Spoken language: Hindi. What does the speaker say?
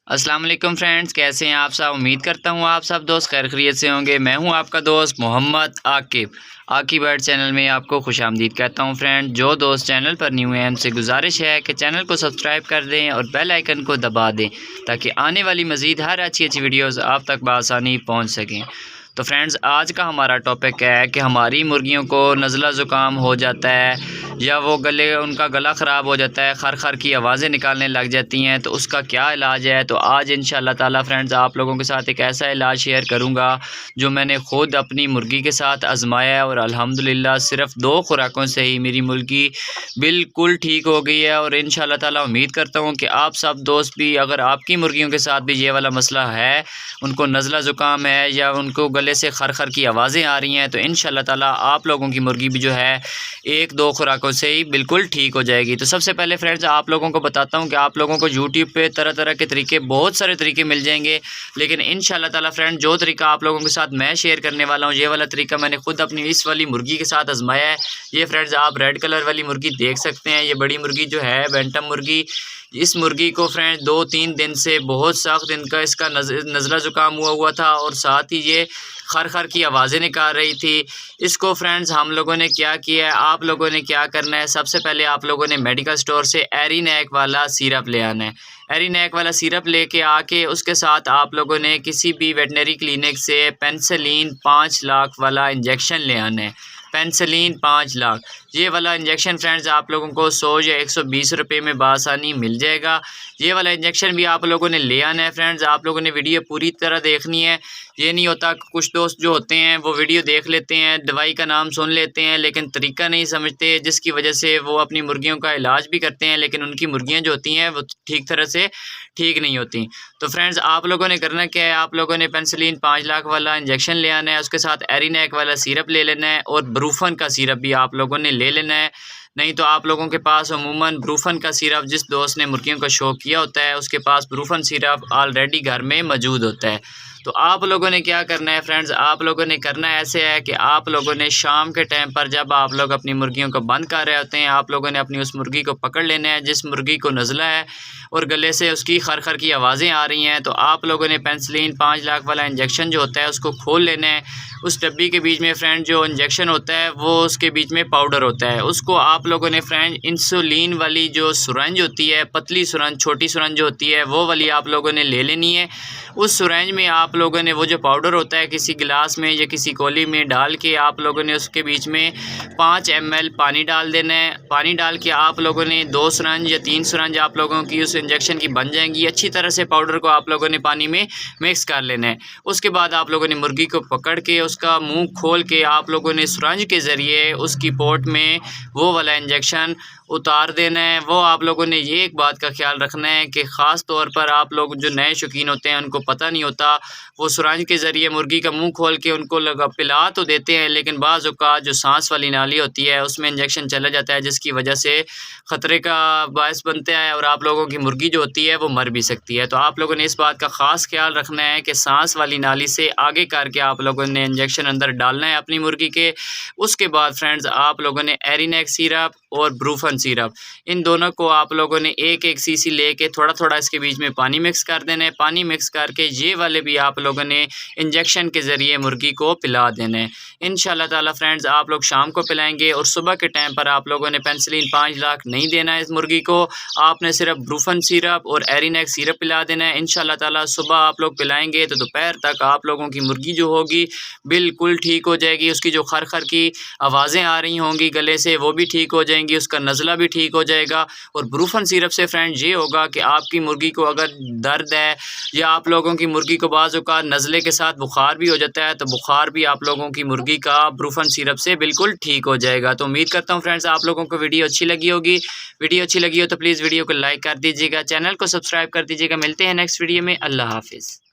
अस्सलाम वालेकुम फ्रेंड्स, कैसे हैं आप सब। उम्मीद करता हूँ आप सब दोस्त खैर खैरियत से होंगे। मैं हूँ आपका दोस्त मोहम्मद आकिब बर्ड चैनल में आपको खुशामदीद कहता हूँ। फ्रेंड, जो दोस्त चैनल पर न्यू हैं उनसे गुजारिश है कि चैनल को सब्सक्राइब कर दें और बेल आइकन को दबा दें ताकि आने वाली मज़ीद हर अच्छी वीडियोज़ आप तक बआसानी पहुँच सकें। तो फ्रेंड्स, आज का हमारा टॉपिक है कि हमारी मुर्गियों को नज़ला ज़ुकाम हो जाता है या वो उनका गला ख़राब हो जाता है, खर की आवाज़ें निकालने लग जाती हैं, तो उसका क्या इलाज है। तो आज इंशाअल्लाह ताला फ्रेंड्स आप लोगों के साथ एक ऐसा इलाज शेयर करूंगा जो मैंने ख़ुद अपनी मुर्गी के साथ आजमाया है और अल्हम्दुलिल्लाह सिर्फ 2 खुराकों से ही मेरी मुर्गी बिल्कुल ठीक हो गई है। और इंशाअल्लाह ताला उम्मीद करता हूँ कि आप सब दोस्त भी, अगर आपकी मुर्गियों के साथ भी ये वाला मसला है, उनको नज़ला ज़ुकाम है या उनको गले से खर की आवाज़ें आ रही हैं, तो इंशाअल्लाह ताला आप लोगों की मुर्गी भी जो है 1-2 खुराकों से ही बिल्कुल ठीक हो जाएगी। तो सबसे पहले फ्रेंड्स आप लोगों को बताता हूँ कि आप लोगों को यूट्यूब पे तरह तरह के तरीके, बहुत सारे तरीके मिल जाएंगे, लेकिन इंशाअल्लाह ताला फ्रेंड जो तरीका आप लोगों के साथ मैं शेयर करने वाला हूँ, ये वाला तरीका मैंने खुद अपनी इस वाली मुर्गी के साथ आजमाया है। ये फ्रेंड्स आप रेड कलर वाली मुर्गी देख सकते हैं। ये बड़ी मुर्गी जो है बैंटम मुर्गी, इस मुर्गी को फ्रेंड 2-3 दिन से बहुत सख्त इनका इसका नज़ला ज़ुकाम हुआ था और साथ ही ये खर की आवाज़ें निकाल रही थी। इसको फ्रेंड्स हम लोगों ने क्या किया है, आप लोगों ने क्या करना है, सबसे पहले आप लोगों ने मेडिकल स्टोर से एरिनैक वाला सिरप ले आना है। एरिनैक वाला सिरप लेके आके उसके साथ आप लोगों ने किसी भी वेटनरी क्लिनिक से पेनिसिलिन 5 लाख वाला इंजेक्शन ले आना है। पेनिसिलिन 5 लाख, ये वाला इंजेक्शन फ्रेंड्स आप लोगों को 100 या 120 रुपये में बासानी मिल जाएगा। ये वाला इंजेक्शन भी आप लोगों ने ले आना है। फ्रेंड्स आप लोगों ने वीडियो पूरी तरह देखनी है। ये नहीं होता कि कुछ दोस्त जो होते हैं वो वीडियो देख लेते हैं, दवाई का नाम सुन लेते हैं, लेकिन तरीका नहीं समझते, जिसकी वजह से वो अपनी मुर्गियों का इलाज भी करते हैं लेकिन उनकी मुर्गियाँ जो होती हैं वो ठीक तरह से ठीक नहीं होती। तो फ्रेंड्स आप लोगों ने करना क्या है, आप लोगों ने पेनिसिलिन 5 लाख वाला इंजेक्शन ले आना है, उसके साथ एरिनैक वाला सिरप ले लेना है और ब्रूफन का सिरप भी आप लोगों ने ले लेना है। नहीं तो आप लोगों के पास अमूमन ब्रूफन का सिरप, जिस दोस्त ने मुर्गियों का शौक किया होता है उसके पास ब्रूफन सिरप ऑलरेडी घर में मौजूद होता है। तो आप लोगों ने क्या करना है फ्रेंड्स, आप लोगों ने करना ऐसे है कि आप लोगों ने शाम के टाइम पर जब आप लोग अपनी मुर्गियों को बंद कर रहे होते हैं, आप लोगों ने अपनी उस मुर्गी को पकड़ लेना है जिस मुर्गी को नज़ला है और गले से उसकी खर की आवाज़ें आ रही हैं। तो आप लोगों ने पेनिसिलिन 5 लाख वाला इंजेक्शन जो होता है उसको खोल लेना है। उस डब्बी के बीच में फ्रेंड जो इंजेक्शन होता है वो उसके बीच में पाउडर होता है, उसको आप लोगों ने फ्रेंड इंसुलिन वाली जो सुरंज होती है, पतली सुरंज, छोटी सुरंज जो होती है वो वाली आप लोगों ने ले लेनी है। उस सुरंज में आप लोगों ने वो जो पाउडर होता है किसी गिलास में या किसी कोली में डाल के आप लोगों ने उसके बीच में 5 ml पानी डाल देना है। पानी डाल के आप लोगों ने 2 सुरंज या 3 सुरंज आप लोगों की उस इंजेक्शन की बन जाएंगी। अच्छी तरह से पाउडर को आप लोगों ने पानी में मिक्स कर लेना है। उसके बाद आप लोगों ने मुर्गी को पकड़ के उसका मुंह खोल के आप लोगों ने सुरंज के ज़रिए उसकी पोट में वो वाला इंजेक्शन उतार देना है। वो आप लोगों ने ये एक बात का ख्याल रखना है कि ख़ास तौर पर आप लोग जो नए शौकीन होते हैं उनको पता नहीं होता, वो सुरंज के ज़रिए मुर्गी का मुंह खोल के उनको पिला तो देते हैं, लेकिन बाज़ औक़ात जो सांस वाली नाली होती है उसमें इंजेक्शन चला जाता है जिसकी वजह से ख़तरे का बायस बनता है और आप लोगों की मुर्गी जो होती है वो मर भी सकती है। तो आप लोगों ने इस बात का ख़ास ख्याल रखना है कि सांस वाली नाली से आगे करके आप लोगों ने इंजेक्शन अंदर डालना है अपनी मुर्गी के। उसके बाद फ्रेंड्स आप लोगों ने एरिनैक सिरप और ब्रूफन सिरप, इन दोनों को आप लोगों ने 1-1 सीसी लेके थोड़ा थोड़ा इसके बीच में पानी मिक्स कर देना है। पानी मिक्स करके ये वाले भी आप लोगों ने इंजेक्शन के ज़रिए मुर्गी को पिला देना है। इंशाअल्लाह ताला फ्रेंड्स आप लोग शाम को पिलाएंगे और सुबह के टाइम पर आप लोगों ने पेनिसिलिन 5 लाख नहीं देना है इस मुर्गी को, आपने सिर्फ ब्रूफन सिरप और एरिनैक सिरप पिला देना है। इंशाअल्लाह ताला सुबह आप लोग पिलाएंगे तो दोपहर तक आप लोगों की मुर्गी जो होगी बिल्कुल ठीक हो जाएगी। उसकी जो खर की आवाज़ें आ रही होंगी गले से वो भी ठीक हो जाएंगी, उसका नज़ला भी ठीक हो जाएगा। और ब्रूफन सिरप से फ्रेंड ये होगा कि आपकी मुर्गी को अगर दर्द है या आप लोगों की मुर्गी को बाज़ औक़ात नज़ले के साथ बुखार भी हो जाता है, तो बुखार भी आप लोगों की मुर्गी का ब्रूफन सिरप से बिल्कुल ठीक हो जाएगा। तो उम्मीद करता हूँ फ्रेंड्स आप लोगों को वीडियो अच्छी लगी होगी। वीडियो अच्छी लगी हो तो प्लीज़ वीडियो को लाइक कर दीजिएगा, चैनल को सब्सक्राइब कर दीजिएगा। मिलते हैं नेक्स्ट वीडियो में। अल्लाह हाफिज़।